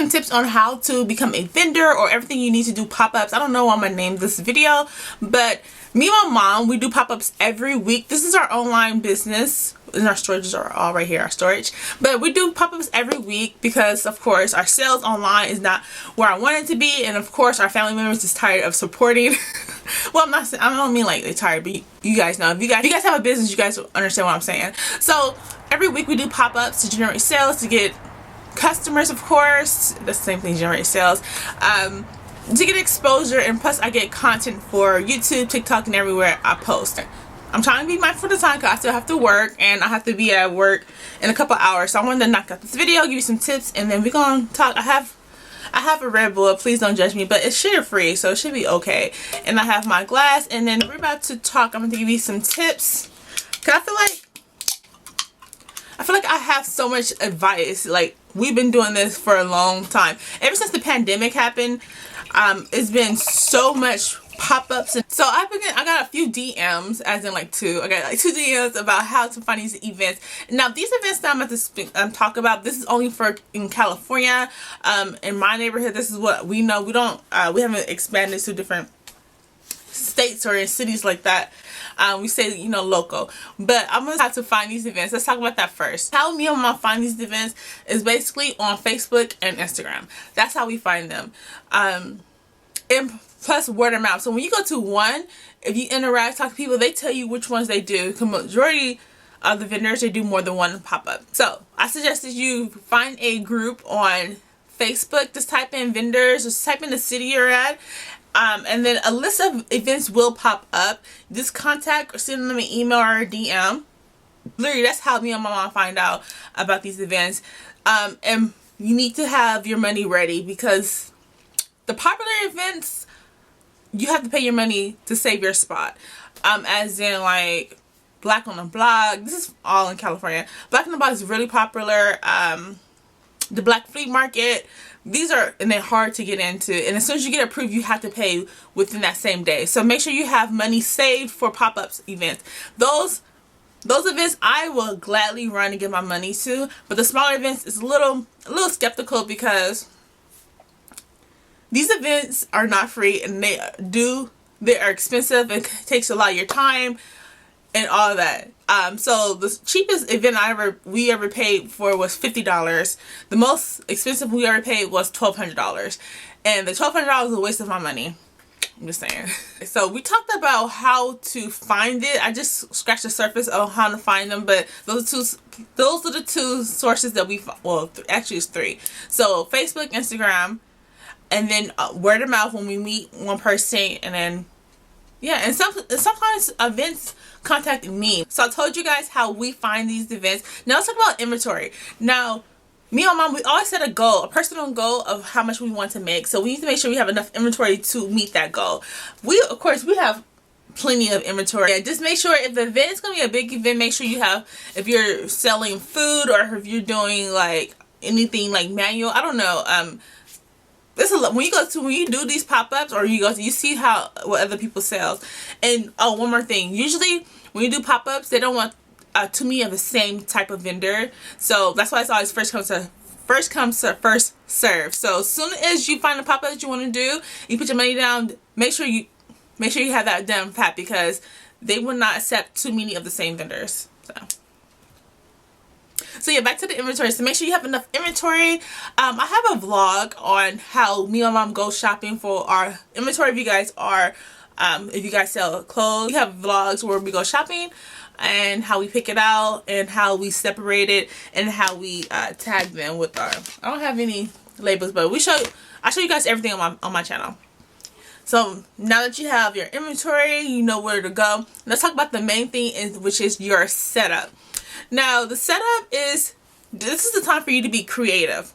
some tips on how to become a vendor or everything you need to do pop-ups. I don't know what I'm gonna name this video, but me and my mom, we do pop-ups every week. This is our online business, and our storages are all right here, our storage. But we do pop-ups every week because, of course, our sales online is not where I want it to be, and of course, our family members is tired of supporting. Well, I don't mean like they're tired, but you guys know. If you guys have a business, you guys understand what I'm saying. So every week we do pop-ups to generate sales, to get customers, of course. That's the same thing, generate sales. To get exposure, and plus I get content for YouTube, TikTok, and everywhere I post. I'm trying to be mindful of the time because I still have to work, and I have to be at work in a couple hours. So I wanted to knock out this video, give you some tips, and then we're gonna talk. I have a Red Bull, please don't judge me, but it's sugar free, so it should be okay. And I have my glass, and then we're about to talk. I'm going to give you some tips, because I feel like I have so much advice. Like, we've been doing this for a long time. Ever since the pandemic happened, it's been so much pop-ups. So I got a few DMs, as in like two. I got like 2 DMs about how to find these events. Now these events that I'm about to talk about, this is only for in California. In my neighborhood, this is what we know. We haven't expanded to different states or in cities like that. We say, you know, local. But I'm gonna have to find these events. Let's talk about that first. How me and my mom find these events is basically on Facebook and Instagram. That's how we find them. And plus word of mouth. So when you go to one, if you interact, talk to people, they tell you which ones they do. The majority of the vendors, they do more than one pop-up. So I suggest that you find a group on Facebook. Just type in vendors, just type in the city you're at. And then a list of events will pop up. Just contact or send them an email or a DM. Literally, that's how me and my mom find out about these events. And you need to have your money ready, because the popular events, you have to pay your money to save your spot. As in like Black on the Block. This is all in California. Black on the Block is really popular. The Black Flea Market. These are, and they're hard to get into. And as soon as you get approved, you have to pay within that same day. So make sure you have money saved for pop-ups events. Those events I will gladly run and give my money to. But the smaller events is a little skeptical, because these events are not free, and they are expensive. It takes a lot of your time and all of that. So the cheapest event we ever paid for was $50. The most expensive we ever paid was $1,200, and the $1,200 was a waste of my money. I'm just saying. So we talked about how to find it. I just scratched the surface of how to find them, but those are the two sources that actually it's 3. So Facebook, Instagram, and then word of mouth when we meet one person, and then yeah, and sometimes events contact me. So I told you guys how we find these events. Now let's talk about inventory. Now, me and my mom, we always set a goal, a personal goal of how much we want to make. So we need to make sure we have enough inventory to meet that goal. Of course, we have plenty of inventory. And just make sure, if the event is going to be a big event, make sure you have, if you're selling food or if you're doing like anything like manual, I don't know, there's a lot. When you do these pop-ups, or you see what other people sell. And oh, one more thing. Usually when you do pop-ups, they don't want too many of the same type of vendor. So that's why it's always first come first serve. So as soon as you find a pop-up that you want to do, you put your money down. Make sure you have that done pat, because they will not accept too many of the same vendors. So yeah, back to the inventory. So make sure you have enough inventory. I have a vlog on how me and mom go shopping for our inventory. If you guys sell clothes, we have vlogs where we go shopping and how we pick it out and how we separate it and how we tag them with our. I don't have any labels, but I show you guys everything on my channel. So now that you have your inventory, you know where to go. Let's talk about the main thing, which is your setup. Now the setup is, this is the time for you to be creative.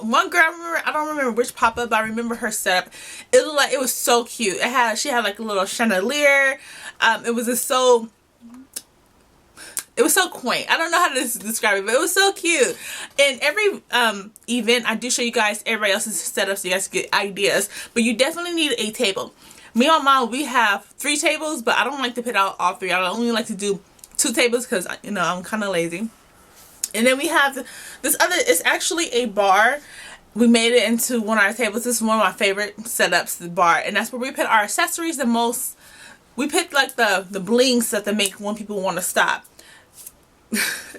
One girl, I don't remember which pop-up, I remember her setup. It looked like, it was so cute. She had like a little chandelier. It was so quaint. I don't know how to describe it, but it was so cute. In every event, I do show you guys everybody else's setup so you guys get ideas. But you definitely need a table. Me and my mom, we have 3 tables, but I don't like to put out all 3. I only like to do 2 tables because, you know, I'm kind of lazy. And then we have this other, it's actually a bar. We made it into one of our tables. This is one of my favorite setups, the bar. And that's where we put our accessories the most. We picked like the blings that make when people want to stop.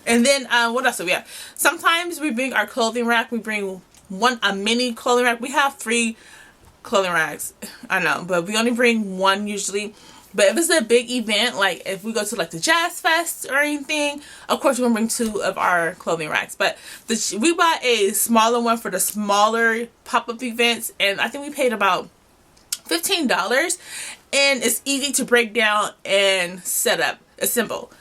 And then what else do we have? Sometimes we bring our clothing rack. We bring a mini clothing rack. We have 3 clothing racks. I know, but we only bring 1 usually. But if it's a big event, like if we go to like the Jazz Fest or anything, of course we're going to bring 2 of our clothing racks. But we bought a smaller one for the smaller pop-up events, and I think we paid about $15. And it's easy to break down and set up. It's simple.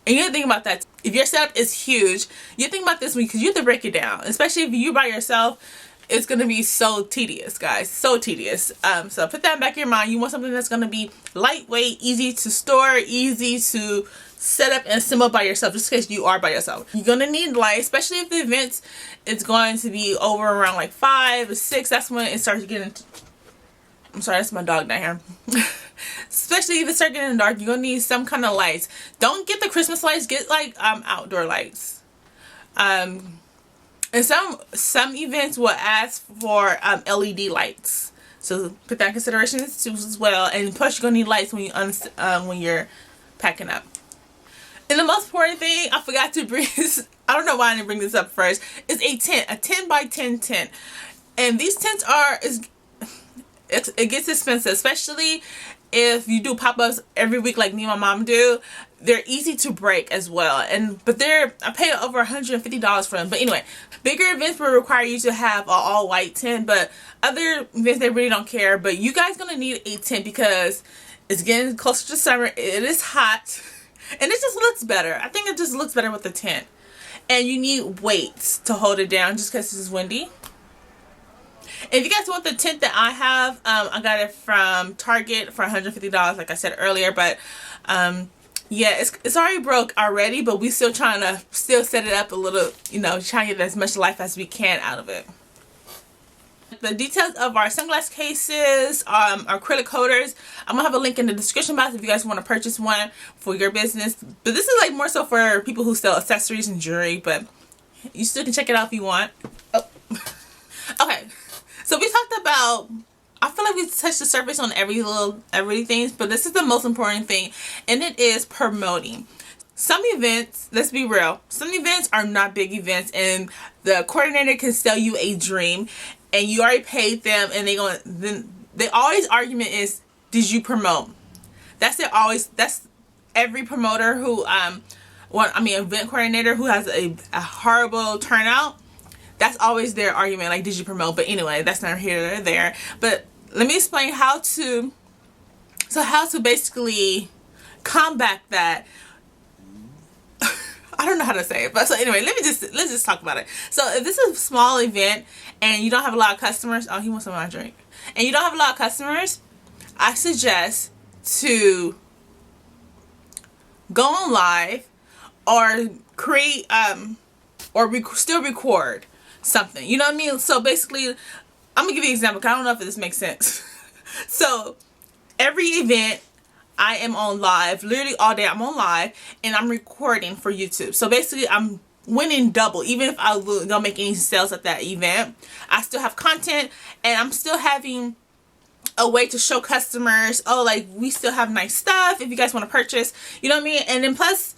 And you have to think about that. If your setup is huge, you think about this because you have to break it down. Especially if you're by yourself, it's going to be so tedious, guys. So tedious. So put that back in your mind. You want something that's going to be lightweight, easy to store, easy to set up and assemble by yourself, just in case you are by yourself. You're going to need light, especially if the event is going to be over around like 5 or 6. That's when it starts getting... I'm sorry, that's my dog down here. Especially if it starts getting dark, you're going to need some kind of lights. Don't get the Christmas lights. Get like outdoor lights. And some events will ask for LED lights, so put that in consideration as well. And plus, you're gonna need lights when you're packing up. And the most important thing I forgot to bring is, I don't know why I didn't bring this up first, is a tent, a 10 by 10 tent. And these tents it gets expensive, especially if you do pop-ups every week like me and my mom do. They're easy to break as well, but I paid over $150 for them. But anyway, bigger events will require you to have an all-white tent, but other events they really don't care. But you guys gonna need a tent because it's getting closer to summer. It is hot, and it just looks better. I think it just looks better with the tent. And you need weights to hold it down just because it's windy. If you guys want the tent that I have, I got it from Target for $150, like I said earlier. But yeah, it's already broke already, but we still trying to set it up a little, trying to get as much life as we can out of it. The details of our sunglass cases, our acrylic holders, I'm gonna have a link in the description box if you guys want to purchase one for your business. But this is like more so for people who sell accessories and jewelry, but you still can check it out if you want. Oh. Okay, so we talked about, I feel like we touched the surface on everything, but this is the most important thing, and it is promoting. Some events, let's be real, some events are not big events, and the coordinator can sell you a dream, and you already paid them, and the always argument is, did you promote? That's every promoter who, event coordinator who has a horrible turnout. That's always their argument, like, did you promote? But anyway, that's not here or there. But let me explain how to basically combat that. I don't know how to say it, but so anyway, let's just talk about it. So if this is a small event and you don't have a lot of customers, oh, he wants some of my drink, and you don't have a lot of customers, I suggest to go on live or create still record something. You know what I mean? So basically, I'm gonna give you an example, because I don't know if this makes sense. So every event I am on live, literally all day I'm on live, and I'm recording for YouTube. So basically I'm winning double. Even if I don't make any sales at that event, I still have content, and I'm still having a way to show customers, oh, like, we still have nice stuff if you guys want to purchase, you know what I mean? And then plus,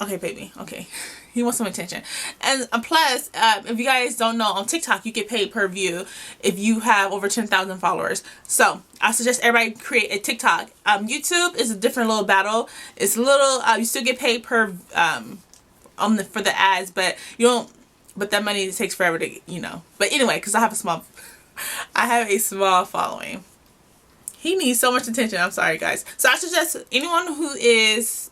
okay baby, okay, he wants some attention. And plus, if you guys don't know, on TikTok you get paid per view if you have over 10,000 followers. So I suggest everybody create a TikTok. YouTube is a different little battle. It's a little, you still get paid per for the ads, but you don't. But that money takes forever to, But anyway, because I have a small following. He needs so much attention. I'm sorry, guys. So I suggest anyone who is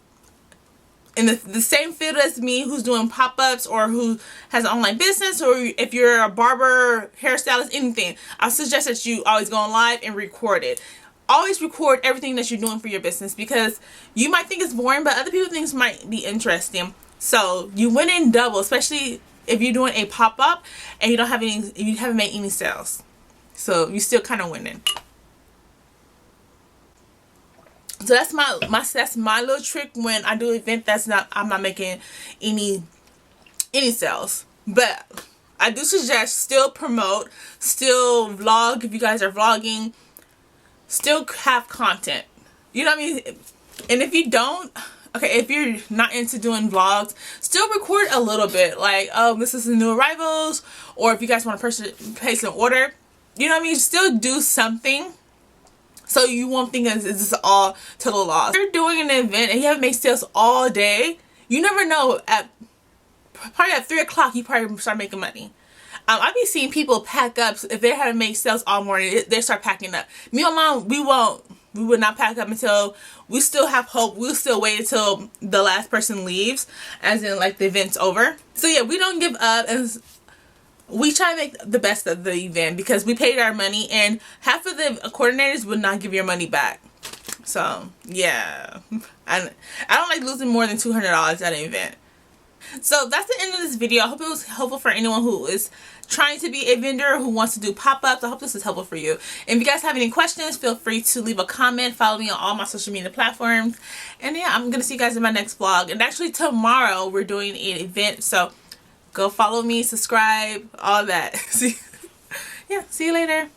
in the same field as me, who's doing pop-ups or who has an online business, or if you're a barber, hairstylist, anything, I suggest that you always go on live and record it. Always record everything that you're doing for your business, because you might think it's boring, but other people think it might be interesting. So you win in double, especially if you're doing a pop-up and you haven't made any sales. So you still kind of winning. So that's my little trick when I do an event I'm not making any any sales. But I do suggest still promote, still vlog if you guys are vlogging, still have content. You know what I mean? And if you don't, okay, if you're not into doing vlogs, still record a little bit. Like, oh, this is the new arrivals. Or if you guys want to place an order, you know what I mean? Still do something so you won't think it's just all total loss. If you're doing an event and you haven't made sales all day, you never know. Probably at 3 o'clock, you probably start making money. I be seeing people pack up. If they haven't made sales all morning, they start packing up. Me and Mom, we would not pack up until we still have hope. We'll still wait until the last person leaves, as in like the event's over. So yeah, we don't give up, and we try to make the best of the event because we paid our money, and half of the coordinators would not give your money back. So yeah, I don't like losing more than $200 at an event. So that's the end of this video. I hope it was helpful for anyone who is trying to be a vendor, who wants to do pop-ups. I hope this is helpful for you. And if you guys have any questions, feel free to leave a comment. Follow me on all my social media platforms. And yeah, I'm going to see you guys in my next vlog. And actually tomorrow we're doing an event. So go follow me, subscribe, all that. See you later.